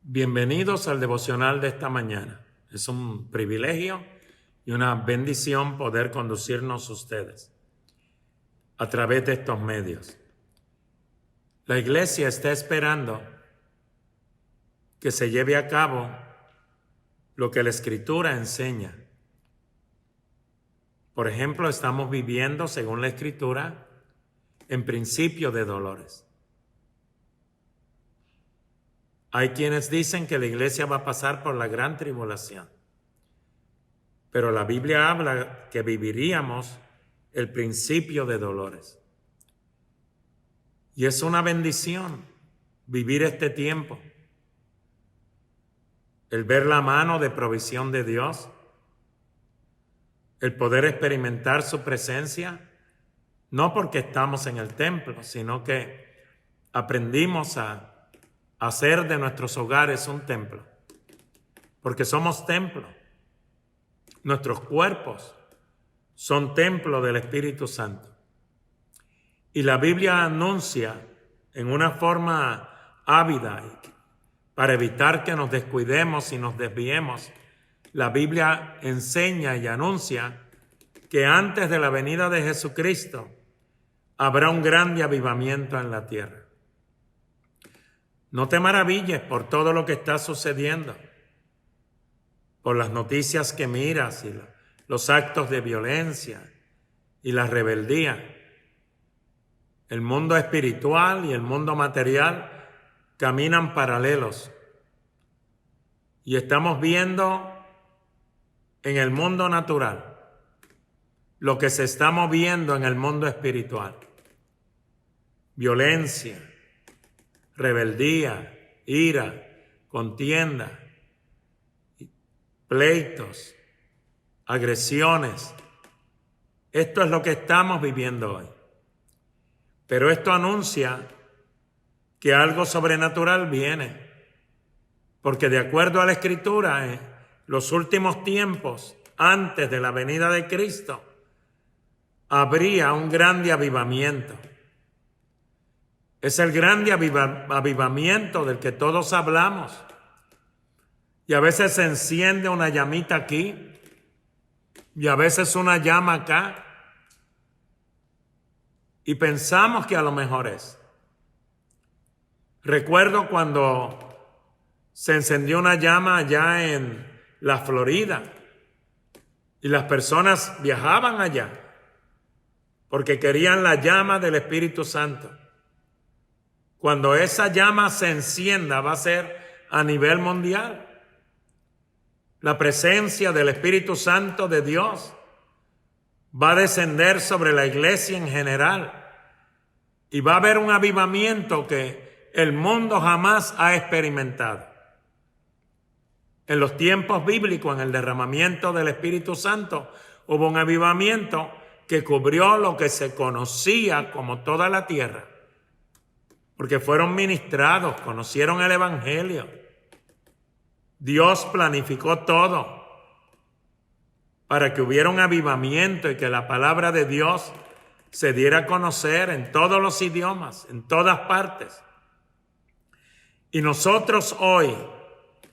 Bienvenidos al devocional de esta mañana. Es un privilegio y una bendición poder conducirnos ustedes a través de estos medios. La iglesia está esperando que se lleve a cabo lo que la Escritura enseña. Por ejemplo, estamos viviendo, según la Escritura, en principio de dolores. Hay quienes dicen que la iglesia va a pasar por la gran tribulación, pero la Biblia habla que viviríamos el principio de dolores. Y es una bendición vivir este tiempo, el ver la mano de provisión de Dios, el poder experimentar su presencia, no porque estamos en el templo, sino que aprendimos a hacer de nuestros hogares un templo, porque somos templo. Nuestros cuerpos son templo del Espíritu Santo. Y la Biblia anuncia en una forma ávida, para evitar que nos descuidemos y nos desviemos, la Biblia enseña y anuncia que antes de la venida de Jesucristo habrá un grande avivamiento en la tierra. No te maravilles por todo lo que está sucediendo, por las noticias que miras y los actos de violencia y la rebeldía. El mundo espiritual y el mundo material caminan paralelos. Y estamos viendo en el mundo natural lo que se está moviendo en el mundo espiritual. Violencia, rebeldía, ira, contienda, pleitos, agresiones. Esto es lo que estamos viviendo hoy. Pero esto anuncia que algo sobrenatural viene, porque de acuerdo a la Escritura, en los últimos tiempos, antes de la venida de Cristo, habría un grande avivamiento. Es el grande avivamiento del que todos hablamos. Y a veces se enciende una llamita aquí y a veces una llama acá. Y pensamos que a lo mejor es. Recuerdo cuando se encendió una llama allá en la Florida y las personas viajaban allá porque querían la llama del Espíritu Santo. Cuando esa llama se encienda va a ser a nivel mundial. La presencia del Espíritu Santo de Dios va a descender sobre la iglesia en general y va a haber un avivamiento que el mundo jamás ha experimentado. En los tiempos bíblicos, en el derramamiento del Espíritu Santo, hubo un avivamiento que cubrió lo que se conocía como toda la tierra, porque fueron ministrados, conocieron el Evangelio. Dios planificó todo para que hubiera un avivamiento y que la palabra de Dios se diera a conocer en todos los idiomas, en todas partes. Y nosotros hoy,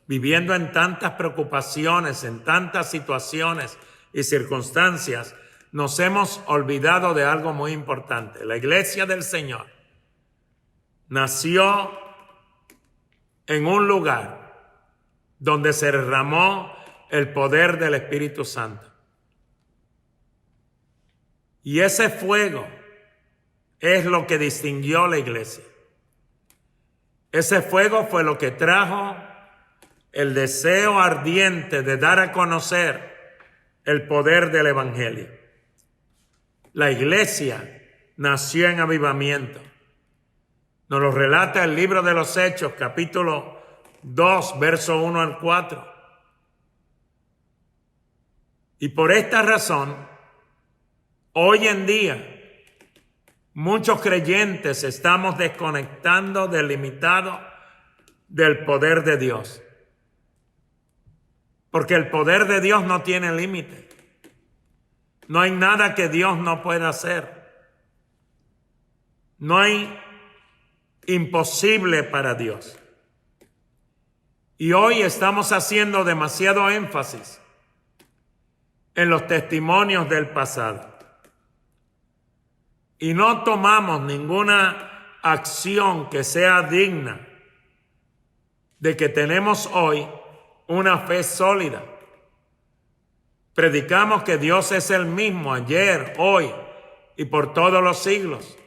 viviendo en tantas preocupaciones, en tantas situaciones y circunstancias, nos hemos olvidado de algo muy importante. La iglesia del Señor nació en un lugar donde se derramó el poder del Espíritu Santo. Y ese fuego es lo que distinguió la iglesia. Ese fuego fue lo que trajo el deseo ardiente de dar a conocer el poder del Evangelio. La iglesia nació en avivamiento. Nos lo relata el libro de los Hechos, capítulo 2, verso 1 al 4. Y por esta razón, hoy en día, muchos creyentes estamos desconectando, delimitados del poder de Dios. Porque el poder de Dios no tiene límite. No hay nada que Dios no pueda hacer. No hay imposible para Dios. Y hoy estamos haciendo demasiado énfasis en los testimonios del pasado. Y no tomamos ninguna acción que sea digna de que tenemos hoy una fe sólida. Predicamos que Dios es el mismo ayer, hoy y por todos los siglos.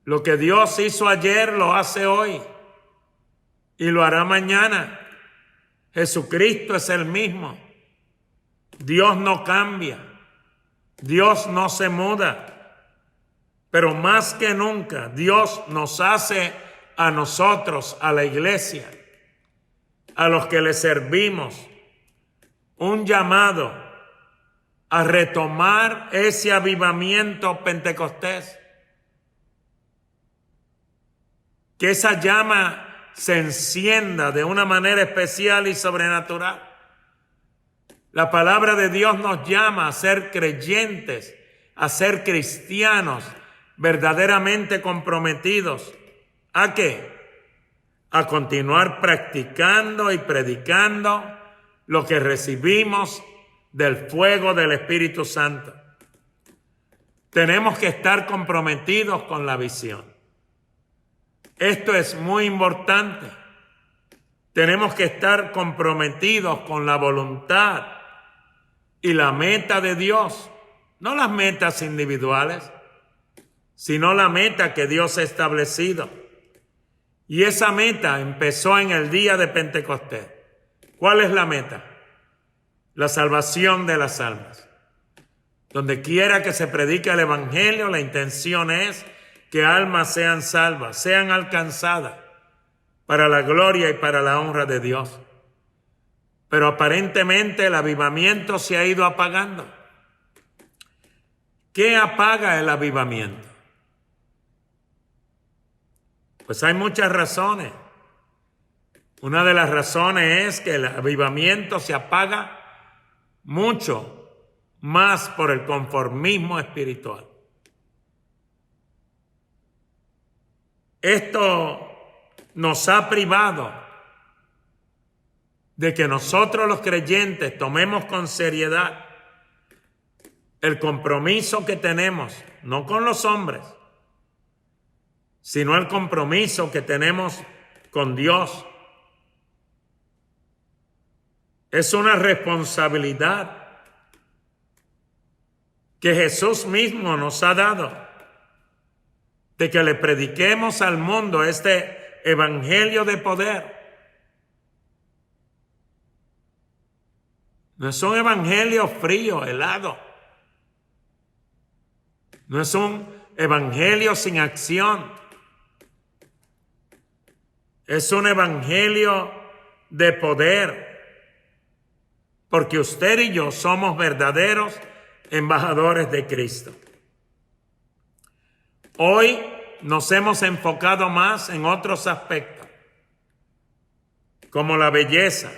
Lo que Dios hizo ayer lo hace hoy y lo hará mañana. Jesucristo es el mismo. Dios no cambia. Dios no se muda. Pero más que nunca, Dios nos hace a nosotros, a la iglesia, a los que le servimos, un llamado a retomar ese avivamiento pentecostés. Que esa llama se encienda de una manera especial y sobrenatural. La palabra de Dios nos llama a ser creyentes, a ser cristianos verdaderamente comprometidos. ¿A qué? A continuar practicando y predicando lo que recibimos del fuego del Espíritu Santo. Tenemos que estar comprometidos con la visión. Esto es muy importante. Tenemos que estar comprometidos con la voluntad y la meta de Dios. No las metas individuales, sino la meta que Dios ha establecido. Y esa meta empezó en el día de Pentecostés. ¿Cuál es la meta? La salvación de las almas. Donde quiera que se predique el Evangelio, la intención es que almas sean salvas, sean alcanzadas para la gloria y para la honra de Dios. Pero aparentemente el avivamiento se ha ido apagando. ¿Qué apaga el avivamiento? Pues hay muchas razones. Una de las razones es que el avivamiento se apaga mucho más por el conformismo espiritual. Esto nos ha privado de que nosotros los creyentes tomemos con seriedad el compromiso que tenemos, no con los hombres, sino el compromiso que tenemos con Dios. Es una responsabilidad que Jesús mismo nos ha dado, de que le prediquemos al mundo este evangelio de poder. No es un evangelio frío, helado. No es un evangelio sin acción. Es un evangelio de poder. Porque usted y yo somos verdaderos embajadores de Cristo. Hoy nos hemos enfocado más en otros aspectos, como la belleza,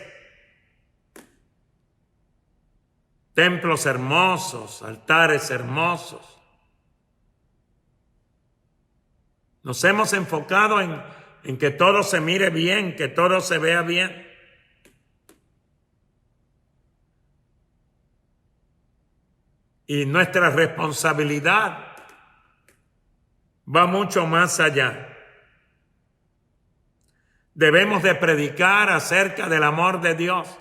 templos hermosos, altares hermosos. Nos hemos enfocado en que todo se mire bien, que todo se vea bien. Y nuestra responsabilidad va mucho más allá. Debemos de predicar acerca del amor de Dios.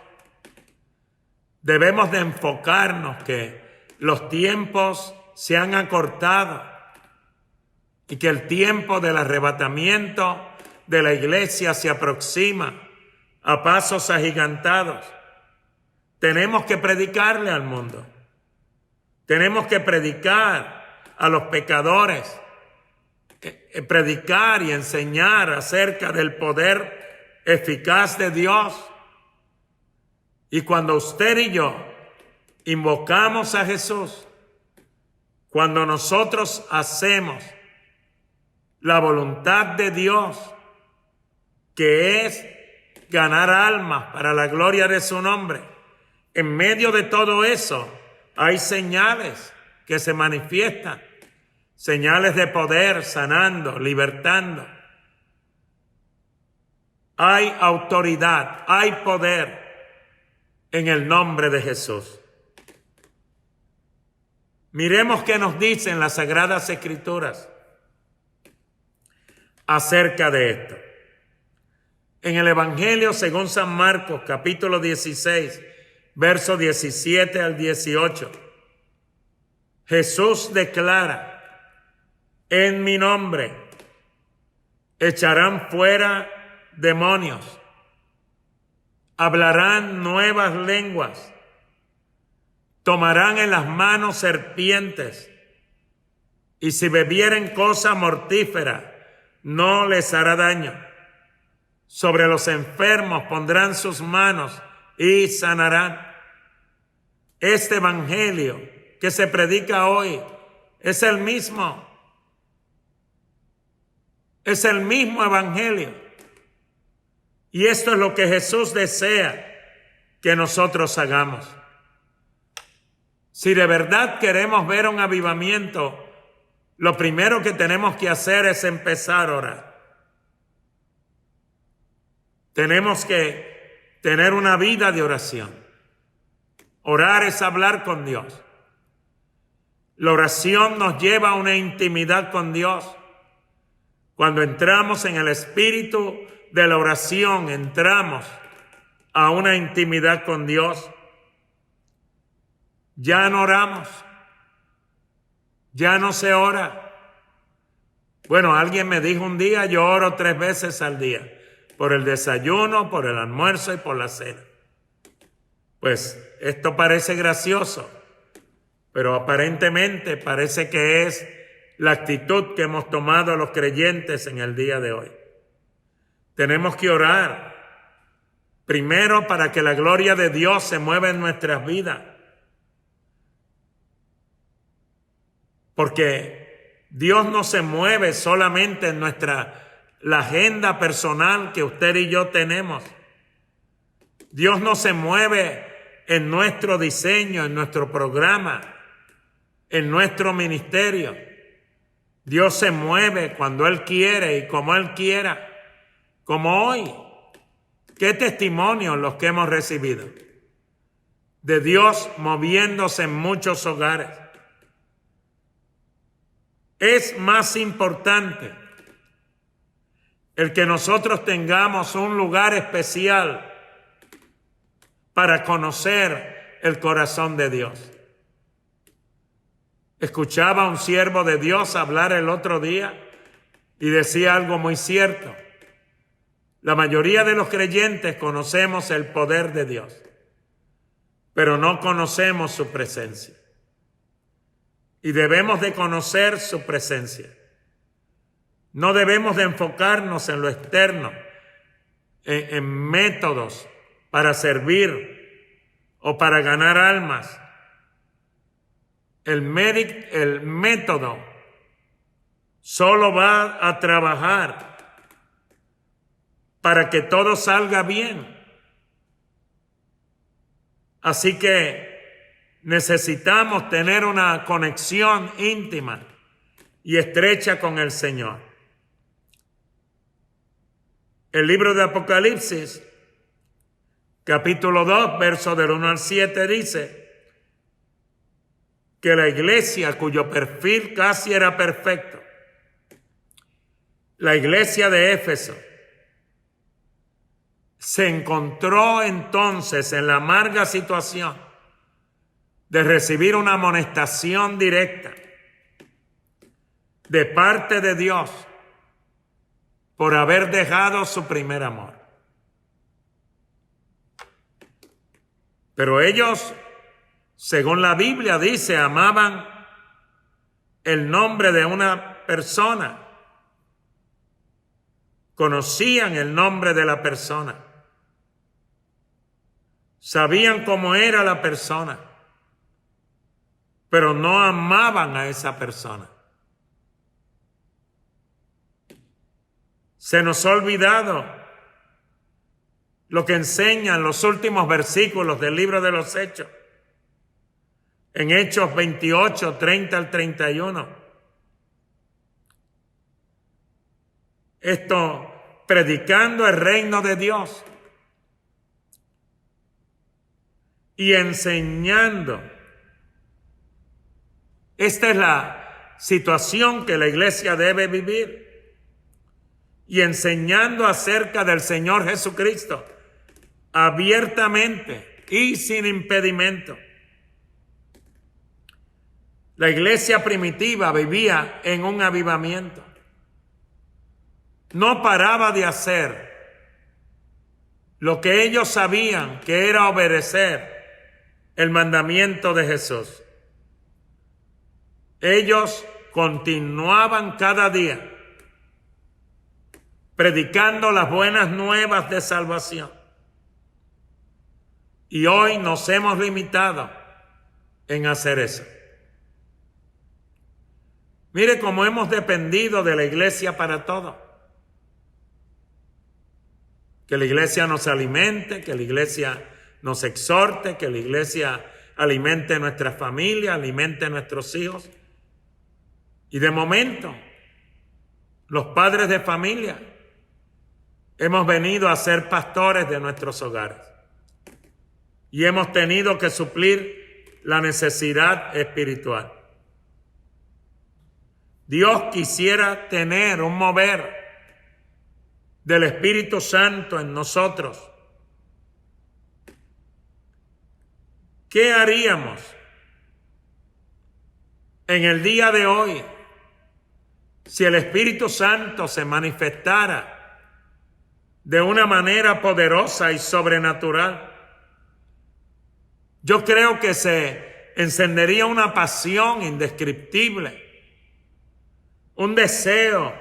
Debemos de enfocarnos que los tiempos se han acortado y que el tiempo del arrebatamiento de la iglesia se aproxima a pasos agigantados. Tenemos que predicarle al mundo. Tenemos que predicar a los pecadores, predicar y enseñar acerca del poder eficaz de Dios. Y cuando usted y yo invocamos a Jesús, cuando nosotros hacemos la voluntad de Dios, que es ganar almas para la gloria de su nombre, en medio de todo eso hay señales que se manifiestan, señales de poder, sanando, libertando. hay autoridad, hay poder en el nombre de Jesús. Miremos qué nos dicen las Sagradas Escrituras acerca de esto. En el Evangelio según San Marcos, capítulo 16, versos 17 al 18, Jesús declara: en mi nombre echarán fuera demonios, hablarán nuevas lenguas, tomarán en las manos serpientes, y si bebieren cosa mortífera, no les hará daño. Sobre los enfermos pondrán sus manos y sanarán. Este evangelio que se predica hoy es el mismo. Es el mismo evangelio. Y esto es lo que Jesús desea que nosotros hagamos. Si de verdad queremos ver un avivamiento, lo primero que tenemos que hacer es empezar a orar. Tenemos que tener una vida de oración. Orar es hablar con Dios. La oración nos lleva a una intimidad con Dios. Cuando entramos en el espíritu de la oración, entramos a una intimidad con Dios. Ya no oramos. Ya no se ora. Bueno, alguien me dijo un día, yo oro 3 veces al día. Por el desayuno, por el almuerzo y por la cena. Pues esto parece gracioso, pero aparentemente parece que es la actitud que hemos tomado los creyentes en el día de hoy. Tenemos que orar, primero para que la gloria de Dios se mueva en nuestras vidas. Porque Dios no se mueve solamente en la agenda personal que usted y yo tenemos. Dios no se mueve en nuestro diseño, en nuestro programa, en nuestro ministerio. Dios se mueve cuando Él quiere y como Él quiera, como hoy. ¿Qué testimonios los que hemos recibido de Dios moviéndose en muchos hogares? Es más importante el que nosotros tengamos un lugar especial para conocer el corazón de Dios. Escuchaba a un siervo de Dios hablar el otro día y decía algo muy cierto. La mayoría de los creyentes conocemos el poder de Dios, pero no conocemos su presencia. Y debemos de conocer su presencia. No debemos de enfocarnos en lo externo, en métodos para servir o para ganar almas. El método solo va a trabajar para que todo salga bien. Así que necesitamos tener una conexión íntima y estrecha con el Señor. El libro de Apocalipsis, capítulo 2, verso del 1 al 7, dice que la iglesia, cuyo perfil casi era perfecto, la iglesia de Éfeso, se encontró entonces en la amarga situación de recibir una amonestación directa de parte de Dios por haber dejado su primer amor. Pero ellos, según la Biblia dice, amaban el nombre de una persona, conocían el nombre de la persona, sabían cómo era la persona, pero no amaban a esa persona. Se nos ha olvidado lo que enseñan los últimos versículos del libro de los Hechos. En Hechos 28, 30 al 31. predicando el reino de Dios y enseñando. Esta es la situación que la iglesia debe vivir, y enseñando acerca del Señor Jesucristo abiertamente y sin impedimento. La iglesia primitiva vivía en un avivamiento. No paraba de hacer lo que ellos sabían que era obedecer el mandamiento de Jesús. Ellos continuaban cada día predicando las buenas nuevas de salvación. Y hoy nos hemos limitado en hacer eso. Mire cómo hemos dependido de la iglesia para todo. Que la iglesia nos alimente, que la iglesia nos exhorte, que la iglesia alimente nuestra familia, alimente a nuestros hijos. Y de momento, los padres de familia hemos venido a ser pastores de nuestros hogares. Y hemos tenido que suplir la necesidad espiritual. Dios quisiera tener un mover del Espíritu Santo en nosotros. ¿Qué haríamos en el día de hoy si el Espíritu Santo se manifestara de una manera poderosa y sobrenatural? Yo creo que se encendería una pasión indescriptible, un deseo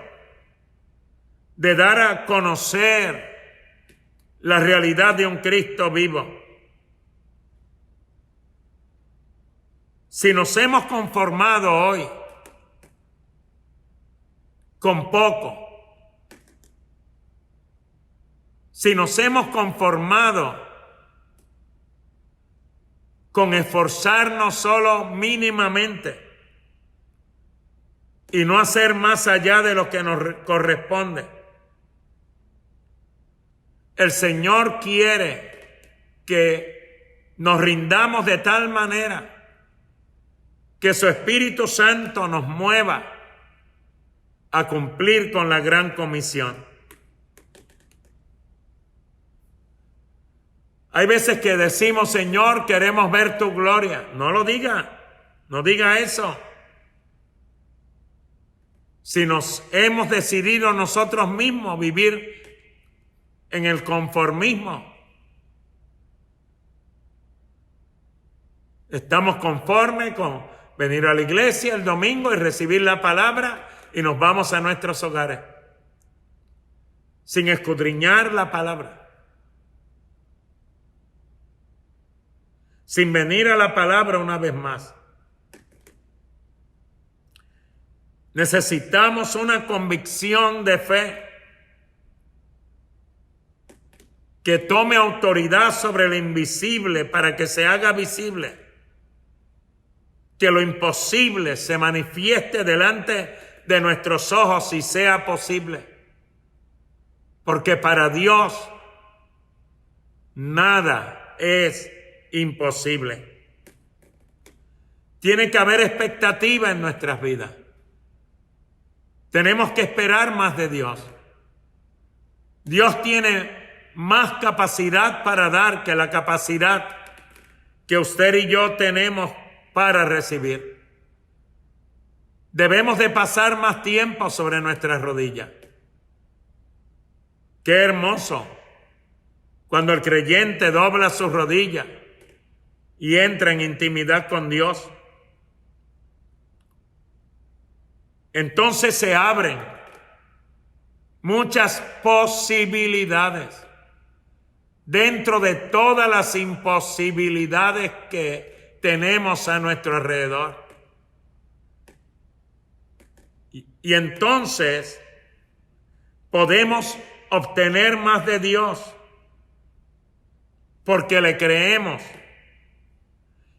de dar a conocer la realidad de un Cristo vivo. Si nos hemos conformado hoy con poco, si nos hemos conformado con esforzarnos solo mínimamente y no hacer más allá de lo que nos corresponde, el Señor quiere que nos rindamos de tal manera que su Espíritu Santo nos mueva a cumplir con la gran comisión. Hay veces que decimos, Señor, queremos ver tu gloria. No lo diga, no diga eso. Si nos hemos decidido nosotros mismos vivir en el conformismo, estamos conformes con venir a la iglesia el domingo y recibir la palabra y nos vamos a nuestros hogares sin escudriñar la palabra, sin venir a la palabra una vez más. Necesitamos una convicción de fe que tome autoridad sobre lo invisible para que se haga visible, que lo imposible se manifieste delante de nuestros ojos y sea posible, porque para Dios nada es imposible. Tiene que haber expectativa en nuestras vidas. Tenemos que esperar más de Dios. Dios tiene más capacidad para dar que la capacidad que usted y yo tenemos para recibir. Debemos de pasar más tiempo sobre nuestras rodillas. Qué hermoso cuando el creyente dobla sus rodillas y entra en intimidad con Dios. Entonces se abren muchas posibilidades dentro de todas las imposibilidades que tenemos a nuestro alrededor. Y entonces podemos obtener más de Dios porque le creemos.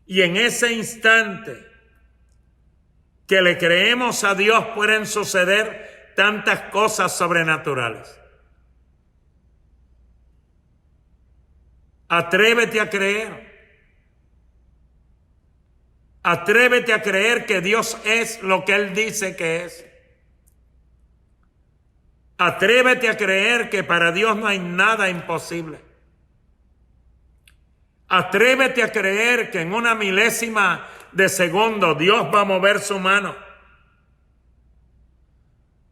Y en ese instante que le creemos a Dios pueden suceder tantas cosas sobrenaturales. Atrévete a creer. Atrévete a creer que Dios es lo que Él dice que es. Atrévete a creer que para Dios no hay nada imposible. Atrévete a creer que en una milésima de segundo Dios va a mover su mano.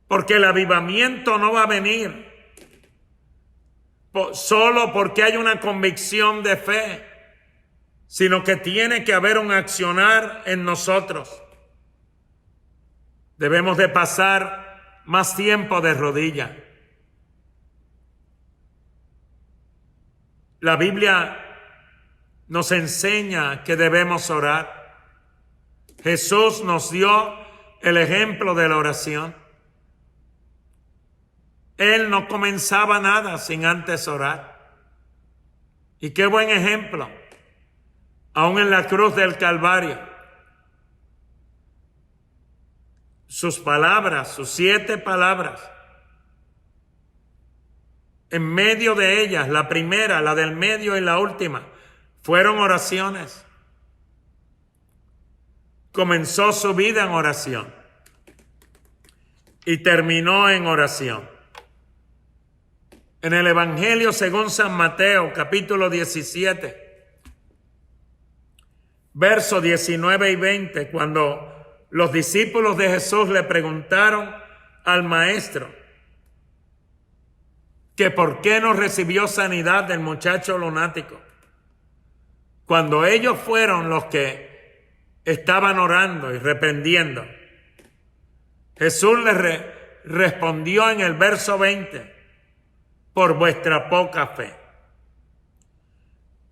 Porque el avivamiento no va a venir solo porque hay una convicción de fe, sino que tiene que haber un accionar en nosotros. Debemos de pasar más tiempo de rodillas. La Biblia nos enseña que debemos orar. Jesús nos dio el ejemplo de la oración. Él no comenzaba nada sin antes orar. Y qué buen ejemplo. Aún en la cruz del Calvario. Sus palabras, sus 7 palabras. En medio de ellas, la primera, la del medio y la última, fueron oraciones. Comenzó su vida en oración. Y terminó en oración. En el Evangelio según San Mateo, capítulo 17, versos 19 y 20, cuando los discípulos de Jesús le preguntaron al maestro que por qué no recibió sanidad del muchacho lunático, cuando ellos fueron los que estaban orando y reprendiendo, Jesús les respondió en el verso 20, por vuestra poca fe.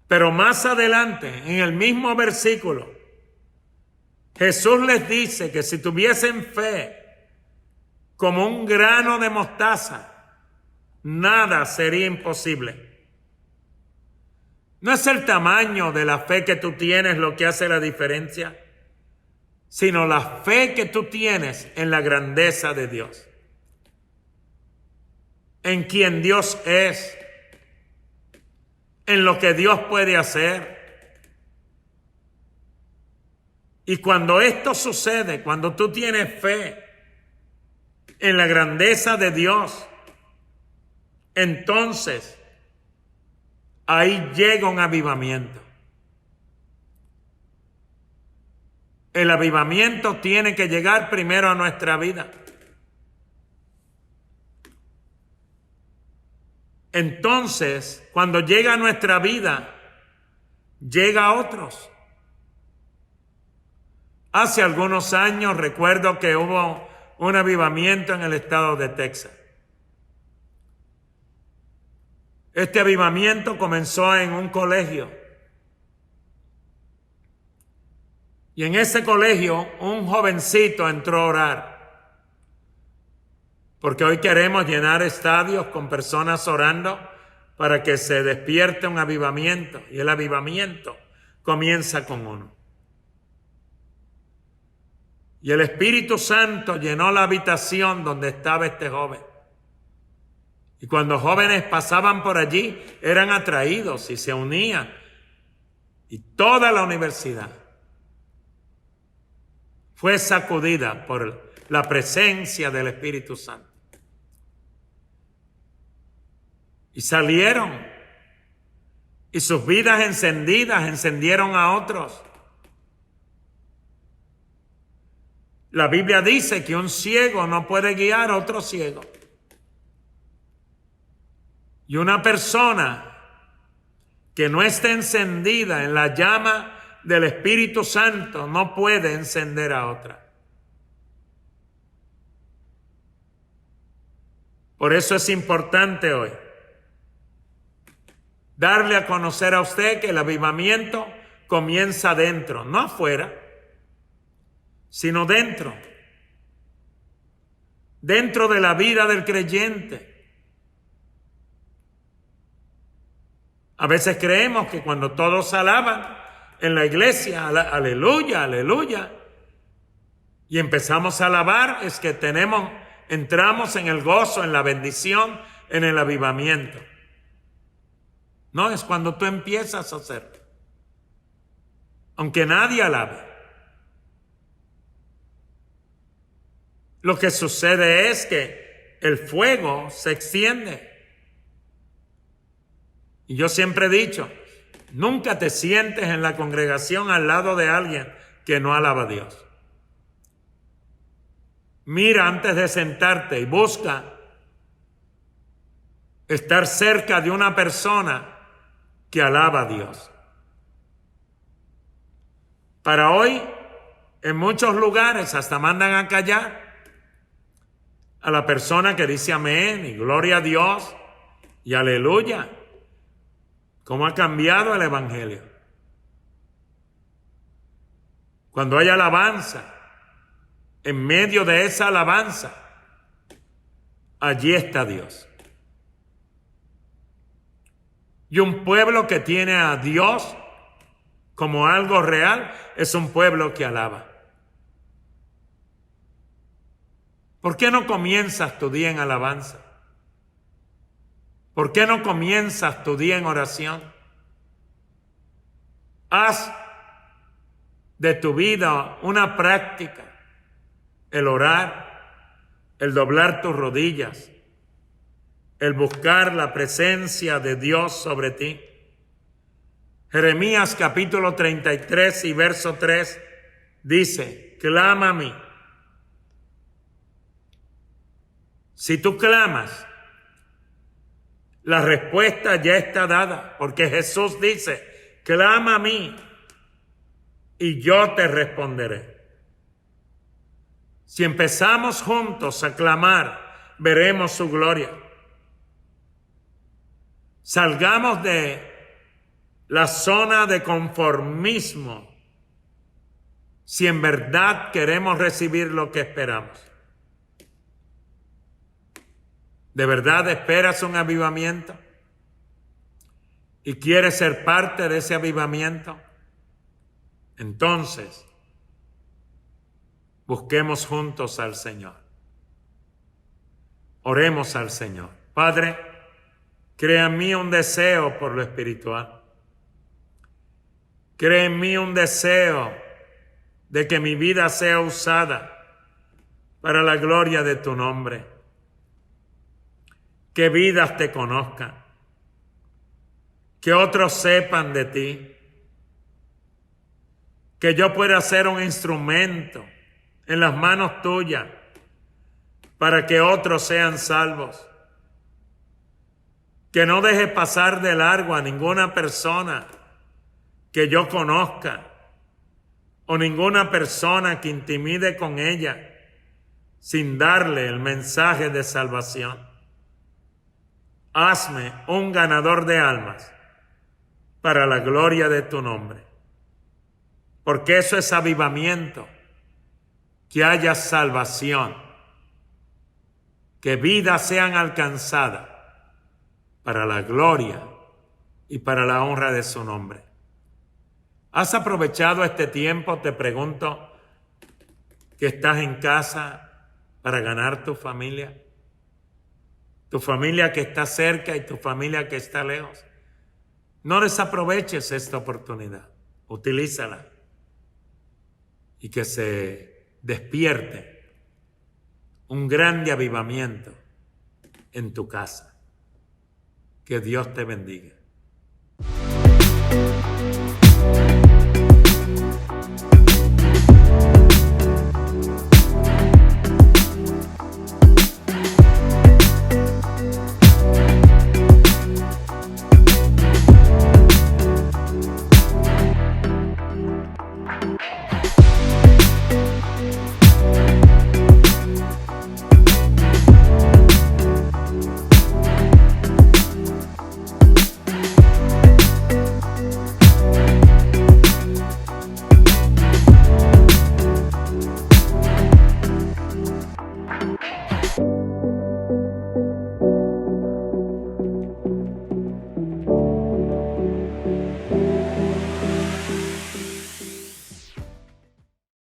Pero más adelante, en el mismo versículo, Jesús les dice que si tuviesen fe como un grano de mostaza, nada sería imposible. No es el tamaño de la fe que tú tienes lo que hace la diferencia, sino la fe que tú tienes en la grandeza de Dios, en quien Dios es, en lo que Dios puede hacer. Y cuando esto sucede, cuando tú tienes fe en la grandeza de Dios, entonces ahí llega un avivamiento. El avivamiento tiene que llegar primero a nuestra vida. Entonces, cuando llega a nuestra vida, llega a otros. Hace algunos años recuerdo que hubo un avivamiento en el estado de Texas. Este avivamiento comenzó en un colegio. Y en ese colegio un jovencito entró a orar. Porque hoy queremos llenar estadios con personas orando para que se despierte un avivamiento. Y el avivamiento comienza con uno. Y el Espíritu Santo llenó la habitación donde estaba este joven. Y cuando jóvenes pasaban por allí, eran atraídos y se unían. Y toda la universidad fue sacudida por la presencia del Espíritu Santo. Y salieron. Y sus vidas encendidas encendieron a otros. La Biblia dice que un ciego no puede guiar a otro ciego. Y una persona que no esté encendida en la llama del Espíritu Santo no puede encender a otra. Por eso es importante hoy darle a conocer a usted que el avivamiento comienza dentro, no afuera, sino dentro. Dentro de la vida del creyente. A veces creemos que cuando todos alaban en la iglesia, aleluya, aleluya, y empezamos a alabar, es que entramos en el gozo, en la bendición, en el avivamiento. No, es cuando tú empiezas a hacerlo. Aunque nadie alabe. Lo que sucede es que el fuego se extiende. Y yo siempre he dicho, nunca te sientes en la congregación al lado de alguien que no alaba a Dios. Mira antes de sentarte y busca estar cerca de una persona que alaba a Dios. Para hoy, en muchos lugares hasta mandan a callar a la persona que dice amén y gloria a Dios y aleluya. ¿Cómo ha cambiado el evangelio? Cuando hay alabanza, en medio de esa alabanza, allí está Dios. Y un pueblo que tiene a Dios como algo real es un pueblo que alaba. ¿Por qué no comienzas tu día en alabanza? ¿Por qué no comienzas tu día en oración? Haz de tu vida una práctica, el orar, el doblar tus rodillas, el buscar la presencia de Dios sobre ti. Jeremías capítulo 33 y verso 3 dice, clama a mí. Si tú clamas, la respuesta ya está dada, porque Jesús dice, clama a mí y yo te responderé. Si empezamos juntos a clamar, veremos su gloria. Salgamos de la zona de conformismo si en verdad queremos recibir lo que esperamos. ¿De verdad esperas un avivamiento? ¿Y quieres ser parte de ese avivamiento? Entonces, busquemos juntos al Señor. Oremos al Señor. Padre, crea en mí un deseo por lo espiritual. Crea en mí un deseo de que mi vida sea usada para la gloria de tu nombre. Que vidas te conozcan. Que otros sepan de ti. Que yo pueda ser un instrumento en las manos tuyas para que otros sean salvos. Que no deje pasar de largo a ninguna persona que yo conozca o ninguna persona que intimide con ella sin darle el mensaje de salvación. Hazme un ganador de almas para la gloria de tu nombre. Porque eso es avivamiento, que haya salvación, que vidas sean alcanzadas para la gloria y para la honra de su nombre. ¿Has aprovechado este tiempo, te pregunto, que estás en casa para ganar tu familia? Tu familia que está cerca y tu familia que está lejos. No desaproveches esta oportunidad, utilízala y que se despierte un grande avivamiento en tu casa. Que Dios te bendiga.